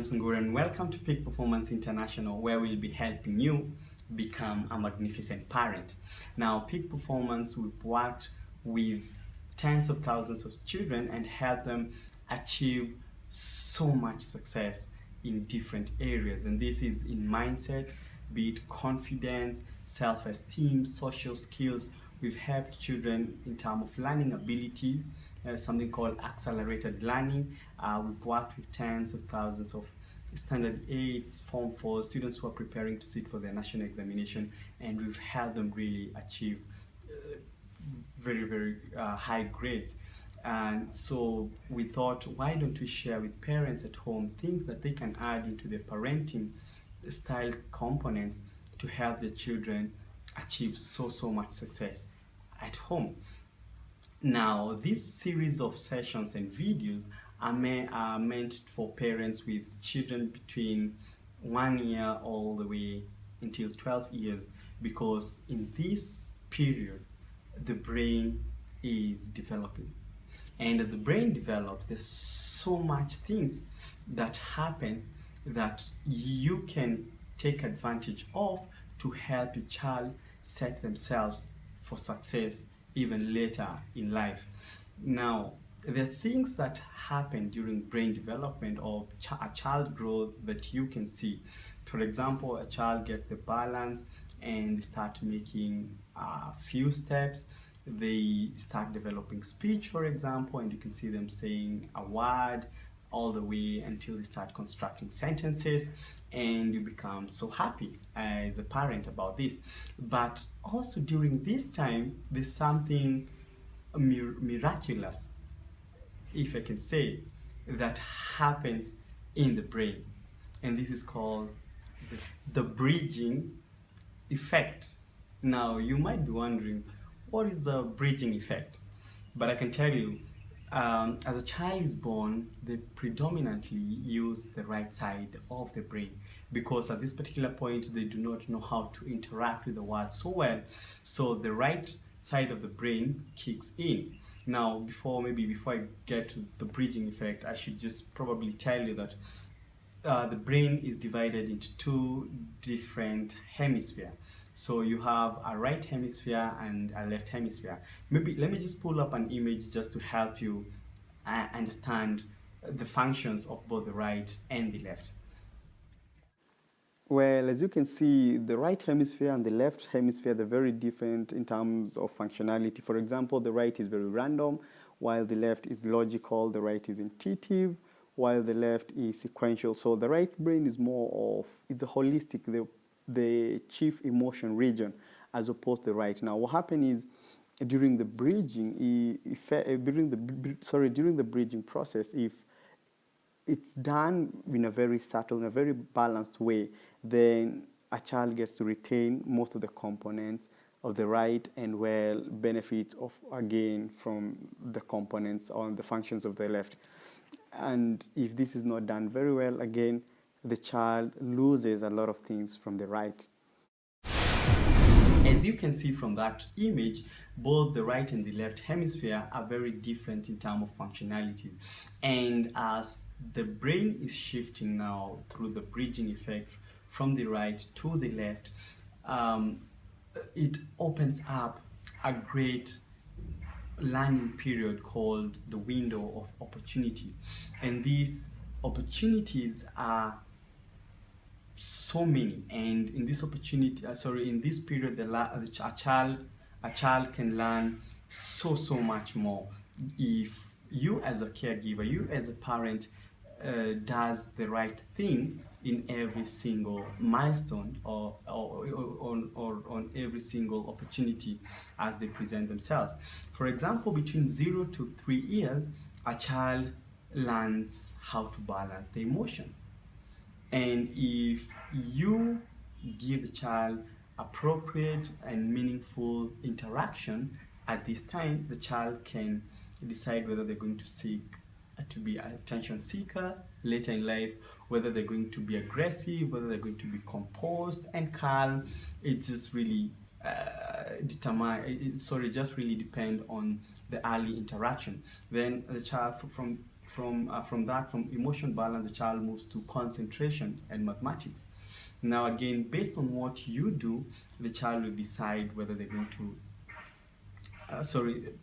Sungura and welcome to Peak Performance International, where we'll be helping you become a magnificent parent. Now, Peak Performance, we've worked with tens of thousands of children and helped them achieve so much success in different areas. And this is in mindset, be it confidence, self-esteem, social skills. We've helped children in terms of learning abilities, something called accelerated learning. We've worked with tens of thousands of standard 8s, form 4 students who are preparing to sit for their national examination, and we've helped them really achieve very high grades. And so we thought, why don't we share with parents at home things that they can add into their parenting style components to help their children achieve so much success at home. Now, this series of sessions and videos are meant for parents with children between 1 year all the way until 12 years, because in this period the brain is developing, and as the brain develops, there's so much things that happens that you can take advantage of to help your child set themselves for success even later in life. Now, there are things that happen during brain development or a child growth that you can see. For example, a child gets the balance and they start making a few steps. They start developing speech, for example, and you can see them saying a word all the way until they start constructing sentences, and you become so happy as a parent about this. But also during this time, there's something miraculous, if I can say, that happens in the brain, and this is called the bridging effect. Now, you might be wondering, what is the bridging effect? But I can tell you, as a child is born, they predominantly use the right side of the brain, because at this particular point they do not know how to interact with the world so well. So the right side of the brain kicks in. Now, before I get to the bridging effect, I should just probably tell you that the brain is divided into two different hemispheres. So you have a right hemisphere and a left hemisphere. Maybe let me just pull up an image just to help you understand the functions of both the right and the left. Well, as you can see, the right hemisphere and the left hemisphere, they're very different in terms of functionality. For example, the right is very random, while the left is logical. The right is intuitive, while the left is sequential. So the right brain is more of, it's a holistic, the chief emotion region, as opposed to the right. Now, what happens is during the bridging, during the bridging process, if it's done in a very subtle, in a very balanced way, then a child gets to retain most of the components of the right and benefits of, again, from the components on the functions of the left. And if this is not done very well, again, the child loses a lot of things from the right. As you can see from that image, both the right and the left hemisphere are very different in terms of functionalities. And as the brain is shifting now through the bridging effect from the right to the left, it opens up a great learning period called the window of opportunity. And these opportunities are so many, and in this in this period, a child can learn so much more if you as a caregiver, you as a parent, does the right thing in every single milestone or on every single opportunity as they present themselves. For example, between 0 to 3 years, a child learns how to balance the emotion. And if you give the child appropriate and meaningful interaction at this time, the child can decide whether they're going to be an attention seeker later in life, whether they're going to be aggressive, whether they're going to be composed and calm. It just really just really depend on the early interaction. Then the child, from emotion balance, the child moves to concentration and mathematics. Now again, based on what you do, the child will decide whether they're going to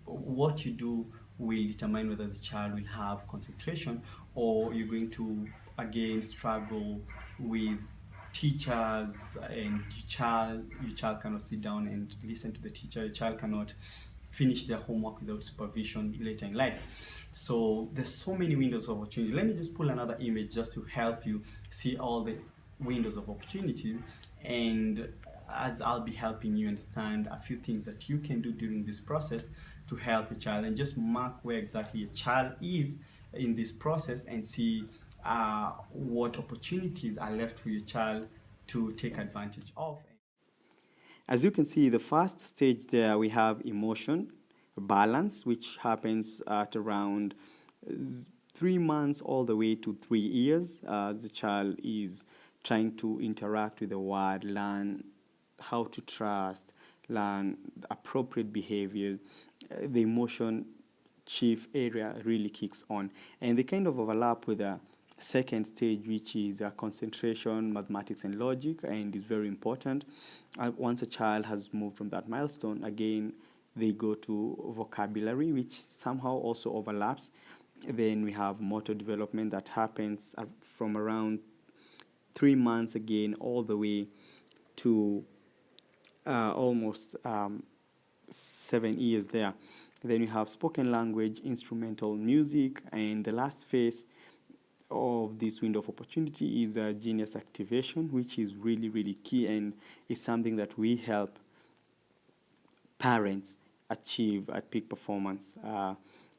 what you do will determine whether the child will have concentration, or you're going to again struggle with teachers, and your child cannot sit down and listen to the teacher. Your child cannot finish their homework without supervision later in life. So there's so many windows of opportunity. Let me just pull another image just to help you see all the windows of opportunities, and as I'll be helping you understand a few things that you can do during this process to help your child, and just mark where exactly your child is in this process, and see what opportunities are left for your child to take advantage of. As you can see, the first stage there, we have emotion balance, which happens at around 3 months all the way to 3 years, as the child is trying to interact with the world, learn how to trust, learn appropriate behavior. The emotion chief area really kicks on, and they kind of overlap with the second stage, which is concentration, mathematics, and logic, and is very important. Once a child has moved from that milestone, again they go to vocabulary, which somehow also overlaps. Then we have motor development that happens from around 3 months again all the way to almost 7 years there. Then we have spoken language, instrumental music, and the last phase of this window of opportunity is genius activation, which is really, really key, and is something that we help parents achieve at peak performance.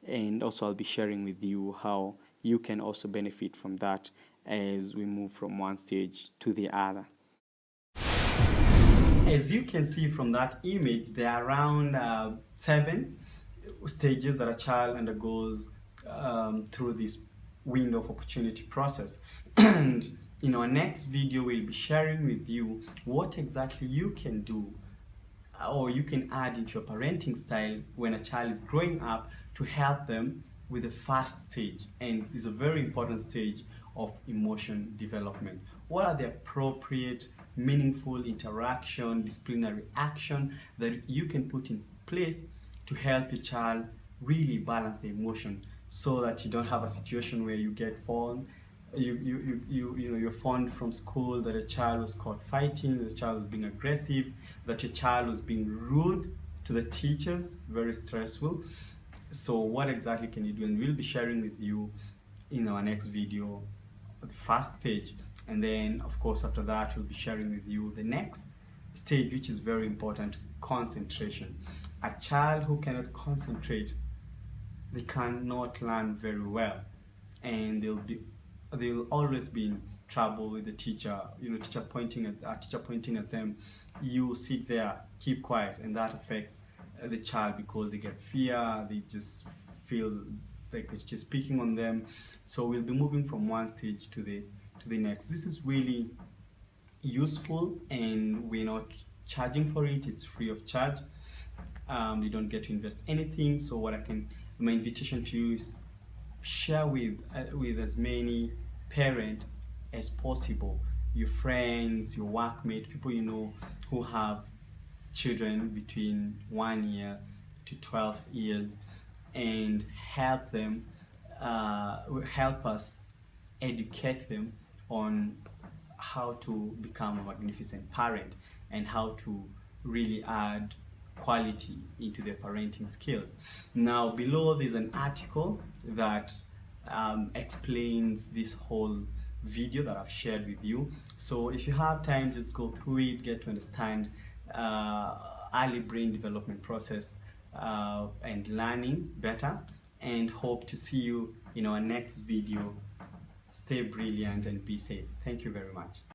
And also I'll be sharing with you how you can also benefit from that as we move from one stage to the other. As you can see from that image, there are around 7 stages that a child undergoes through this window of opportunity process. And in our next video, we'll be sharing with you what exactly you can do or you can add into your parenting style when a child is growing up to help them with the first stage, and is a very important stage of emotion development. What are the appropriate, meaningful interaction, disciplinary action that you can put in place to help your child really balance the emotion, so that you don't have a situation where you get phone, you're phoned from school that a child was caught fighting, that the child was being aggressive, that your child was being rude to the teachers, very stressful. So what exactly can you do? And we'll be sharing with you in our next video the first stage, and then of course after that we'll be sharing with you the next stage, which is very important: concentration. A child who cannot concentrate, they cannot learn very well, and they'll always be in trouble with the teacher. Teacher pointing at them, you sit there, keep quiet, and that affects the child because they get fear, they just feel like it's just picking on them. So we'll be moving from one stage to the next. This is really useful, and we're not charging for it. It's free of charge. You don't get to invest anything. So my invitation to you is share with as many parents as possible, your friends, your workmates, people you know who have children between 1 year to 12 years, and help them, help us educate them on how to become a magnificent parent and how to really add quality into their parenting skills. Now below there's an article that explains this whole video that I've shared with you. So if you have time, just go through it, get to understand early brain development process and learning better, and hope to see you in our next video. Stay brilliant and be safe. Thank you very much.